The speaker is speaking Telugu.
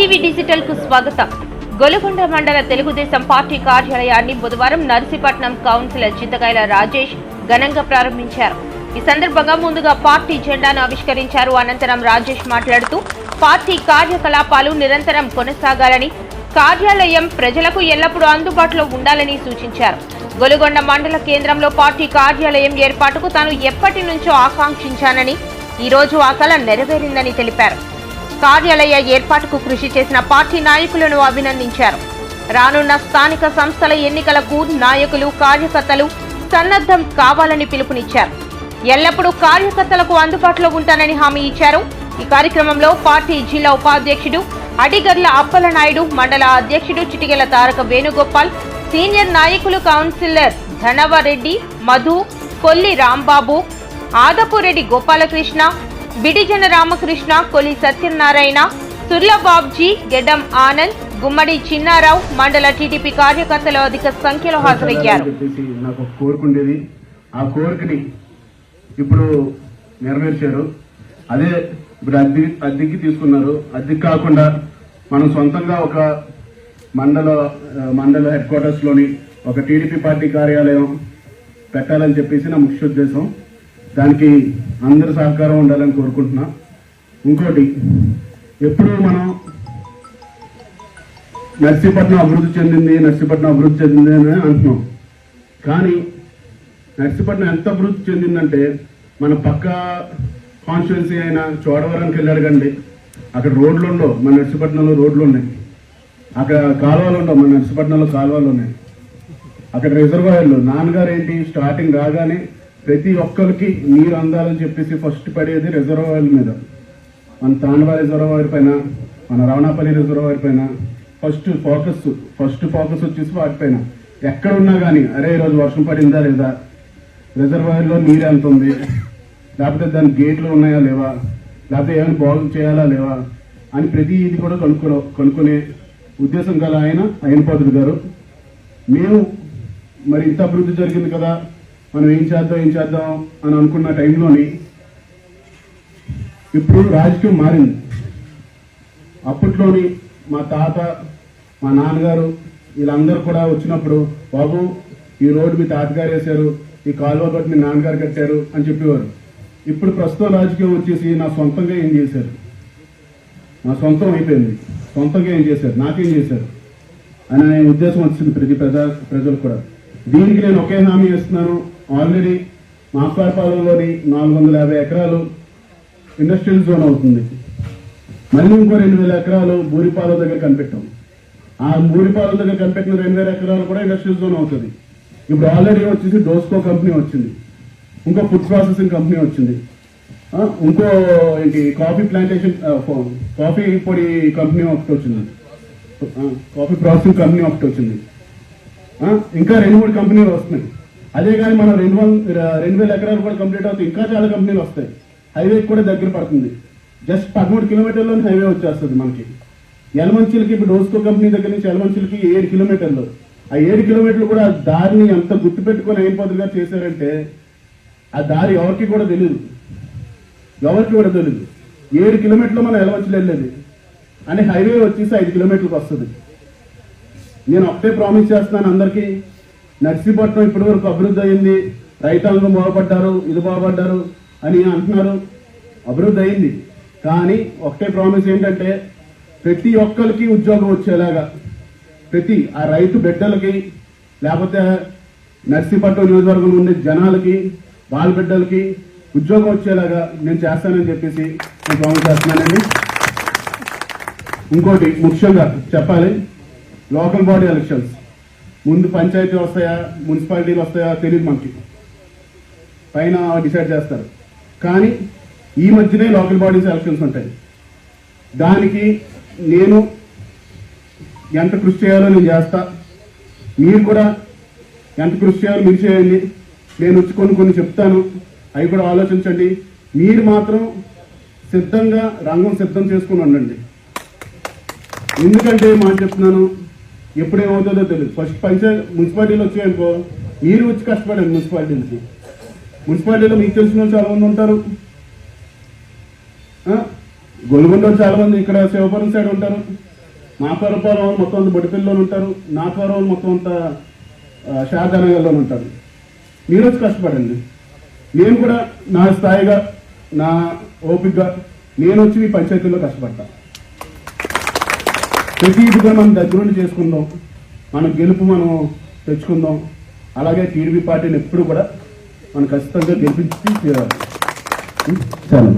టీవీ డిజిటల్ కు స్వాగతం. గొలుగొండ మండల తెలుగుదేశం పార్టీ కార్యాలయాన్ని బుధవారం నర్సీపట్నం కౌన్సిలర్ చింతకాయల రాజేష్ ఘనంగా ప్రారంభించారు. ఈ సందర్భంగా ముందుగా పార్టీ జెండాను ఆవిష్కరించారు. అనంతరం రాజేష్ మాట్లాడుతూ పార్టీ కార్యకలాపాలు నిరంతరం కొనసాగాలని, కార్యాలయం ప్రజలకు ఎల్లప్పుడూ అందుబాటులో ఉండాలని సూచించారు. గొలుగొండ మండల కేంద్రంలో పార్టీ కార్యాలయం ఏర్పాటుకు తాను ఎప్పటి నుంచో ఆకాంక్షించానని, ఈ రోజు ఆ కల నెరవేరిందని తెలిపారు. కార్యాలయ ఏర్పాటుకు కృషి చేసిన పార్టీ నాయకులను అభినందించారు. రానున్న స్థానిక సంస్థల ఎన్నికలకు నాయకులు, కార్యకర్తలు సన్నద్ధం కావాలని పిలుపునిచ్చారు. ఎల్లప్పుడూ కార్యకర్తలకు అందుబాటులో ఉంటానని హామీ ఇచ్చారు. ఈ కార్యక్రమంలో పార్టీ జిల్లా ఉపాధ్యక్షుడు అడిగర్ల అప్పలనాయుడు, మండల అధ్యక్షుడు చిటికెల తారక వేణుగోపాల్, సీనియర్ నాయకులు కౌన్సిలర్ ధనవరెడ్డి, మధు, కొల్లి రాంబాబు, ఆదపురెడ్డి గోపాలకృష్ణ, బిడిజన రామకృష్ణ, కొలి సత్యనారాయణ, సుర్లబాబ్జీ, గెడ్డం ఆనంద్, గుమ్మడి చిన్నారావు, మండల టీడీపీ కార్యకర్తలు అధిక సంఖ్యలో హాజరయ్యారు. నాకు ఒక కోరికుండేది, ఆ కోరికని ఇప్పుడు నెరవేర్చారు. అదే ఇప్పుడు అద్దెకి తీసుకున్నారు. అద్దెకి కాకుండా మనం సొంతంగా ఒక మండల హెడ్ క్వార్టర్స్ లోని ఒక టీడీపీ పార్టీ కార్యాలయం పెట్టాలని చెప్పేసి నా ముఖ్య ఉద్దేశం. దానికి అందరి సహకారం ఉండాలని కోరుకుంటున్నా. ఇంకోటి, ఎప్పుడు మనం నర్సీపట్నం అభివృద్ధి చెందింది అని అంటున్నాం. కానీ నర్సీపట్నం ఎంత అభివృద్ధి చెందిందంటే, మన పక్క కాన్స్టిట్యున్సీ అయిన చోడవరానికి వెళ్ళాడుగండి, అక్కడ రోడ్లు ఉండవు. మన నర్సీపట్నంలో రోడ్లు ఉన్నాయి. అక్కడ కాలువలు ఉండవు. మన నర్సీపట్నంలో కాలువలు ఉన్నాయి. అక్కడ రిజర్వాయర్లు. నాన్నగారు ఏంటి, స్టార్టింగ్ రాగానే ప్రతి ఒక్కరికి నీరు అందాలని చెప్పేసి ఫస్ట్ పడేది రిజర్వాయర్ల మీద. మన తాండవ రిజర్వాయర్ పైన, మన రవణాపల్లి రిజర్వాయర్ పైన ఫస్ట్ ఫోకస్ వచ్చేసి వాటిపైన. ఎక్కడ ఉన్నా కానీ, అరే ఈరోజు వర్షం పడిందా లేదా, రిజర్వాయర్లో నీరు ఎంత ఉంది, లేకపోతే దాని గేట్లు ఉన్నాయా లేవా, లేకపోతే ఏమైనా బాగు చేయాలా లేవా అని ప్రతి ఇది కూడా కనుక్కునే ఉద్దేశం గల ఆయన అయినపాదుడు గారు. మేము మరి ఇంత అభివృద్ధి జరిగింది కదా, మనం ఏం చేద్దాం అని అనుకున్న టైంలోని ఇప్పుడు రాజకీయం మారింది. అప్పట్లోని మా తాత, మా నాన్నగారు వీళ్ళందరూ కూడా వచ్చినప్పుడు, బాబు ఈ రోడ్డు మీ తాతగారు వేశారు, ఈ కాలువ గట్టు మీ నాన్నగారు కట్టారు అని చెప్పేవారు. ఇప్పుడు ప్రస్తుతం రాజకీయం వచ్చేసి నా సొంతంగా ఏం చేశారు, నా సొంతం అయిపోయింది, సొంతంగా ఏం చేశారు, నాకేం చేశారు అనే ఉద్దేశం వచ్చింది ప్రజలు కూడా. దీనికి నేను ఒకే హామీ ఇస్తున్నాను. ఆల్రెడీ మాస్పారపాలెంలోని 450 ఎకరాలు ఇండస్ట్రియల్ జోన్ అవుతుంది. మళ్ళీ ఇంకో 2000 ఎకరాలు బూరిపాలెం దగ్గర కనిపెట్టాం. ఆ బూరిపాలెం దగ్గర కనిపెట్టిన 2000 ఎకరాలు కూడా ఇండస్ట్రియల్ జోన్ అవుతుంది. ఇప్పుడు ఆల్రెడీ వచ్చేసి డోస్కో కంపెనీ వచ్చింది, ఇంకో ఫుడ్ ప్రాసెసింగ్ కంపెనీ వచ్చింది, ఇంకో ఏంటి కాఫీ ప్లాంటేషన్ కాఫీ పొడి కంపెనీ ఒకటి వచ్చింది, కాఫీ ప్రాసెసింగ్ కంపెనీ ఒకటి వచ్చింది. ఇంకా 2-3 కంపెనీలు వస్తున్నాయి. అదే కానీ మనం 2000 ఎకరాలు కూడా కంప్లీట్ అవుతాయి, ఇంకా చాలా కంపెనీలు వస్తాయి. హైవే కూడా దగ్గర పడుతుంది. జస్ట్ 13 కిలోమీటర్లోనే హైవే వచ్చేస్తుంది మనకి. యలమంచిలకి ఇప్పుడు డోస్కో కంపెనీ దగ్గర నుంచి యలమంచిలకి 7 కిలోమీటర్లు. ఆ 7 కిలోమీటర్లు కూడా ఆ దారిని ఎంత గుర్తు పెట్టుకుని అయిపోతుగా చేశారంటే, ఆ దారి ఎవరికి కూడా తెలియదు. 7 కిలోమీటర్లు మనం యలమంచిలు వెళ్ళేది అని హైవే వచ్చేసి 5 కిలోమీటర్లకు వస్తుంది. నేను ఒకటే ప్రామిస్ చేస్తున్నాను అందరికీ, నర్సీపట్నం ఇప్పటి వరకు అభివృద్ధి అయింది, రైతాంగం బాగుపడ్డారు, ఇది బాగుపడ్డారు అని అంటున్నారు. అభివృద్ధి అయింది, కానీ ఒకటే ప్రామిస్ ఏంటంటే, ప్రతి ఒక్కరికి ఉద్యోగం వచ్చేలాగా, ప్రతి ఆ రైతు బిడ్డలకి, లేకపోతే నర్సీపట్నం నియోజకవర్గంలో ఉండే జనాలకి, వాళ్ళ బిడ్డలకి ఉద్యోగం వచ్చేలాగా నేను చేస్తానని చెప్పేసి నేను ప్రామిస్ చేస్తున్నానండి. ఇంకోటి ముఖ్యంగా చెప్పాలి, లోకల్ బాడీ ఎలక్షన్స్ ముందు పంచాయతీ వస్తాయా, మున్సిపాలిటీలు వస్తాయా తెలియదు మనకి, పైన డిసైడ్ చేస్తారు. కానీ ఈ మధ్యనే లోకల్ బాడీస్ ఎలక్షన్స్ ఉంటాయి. దానికి నేను ఎంత కృషి చేయాలో నేను చేస్తా, మీరు కూడా ఎంత కృషి చేయాలో మీరు చేయండి. నేను వచ్చి కొన్ని చెప్తాను, అవి కూడా ఆలోచించండి. మీరు మాత్రం సిద్ధంగా రంగం సిద్ధం చేసుకుని ఉండండి. ఎందుకంటే మాట చెప్తున్నాను, ఎప్పుడేమవుతుందో తెలియదు. ఫస్ట్ మున్సిపాలిటీలు వచ్చాయనుకో, మీరు వచ్చి కష్టపడండి. మున్సిపాలిటీలో మీకు తెలిసిన వాళ్ళు చాలా మంది ఉంటారు. గొలుగొండలో చాలా మంది, ఇక్కడ శివపురం సైడ్ ఉంటారు. మా పరపాలెం వాళ్ళు మొత్తం అంతా బొడిపల్లిలో ఉంటారు, నా పరపాలెం మొత్తం అంతా షాజానగర్లో ఉంటారు. మీరు వచ్చి కష్టపడండి. నేను కూడా నా స్థాయిగా నా ఓపికగా నేను వచ్చి ఈ పంచాయతీలో కష్టపడతా. ప్రతి ఇదిగా మనం దగ్గరుండి చేసుకుందాం, మన గెలుపు మనం తెచ్చుకుందాం. అలాగే టీడీపీ పార్టీని ఎప్పుడు కూడా మనం ఖచ్చితంగా గెలిపించి తీరాలి. చాలా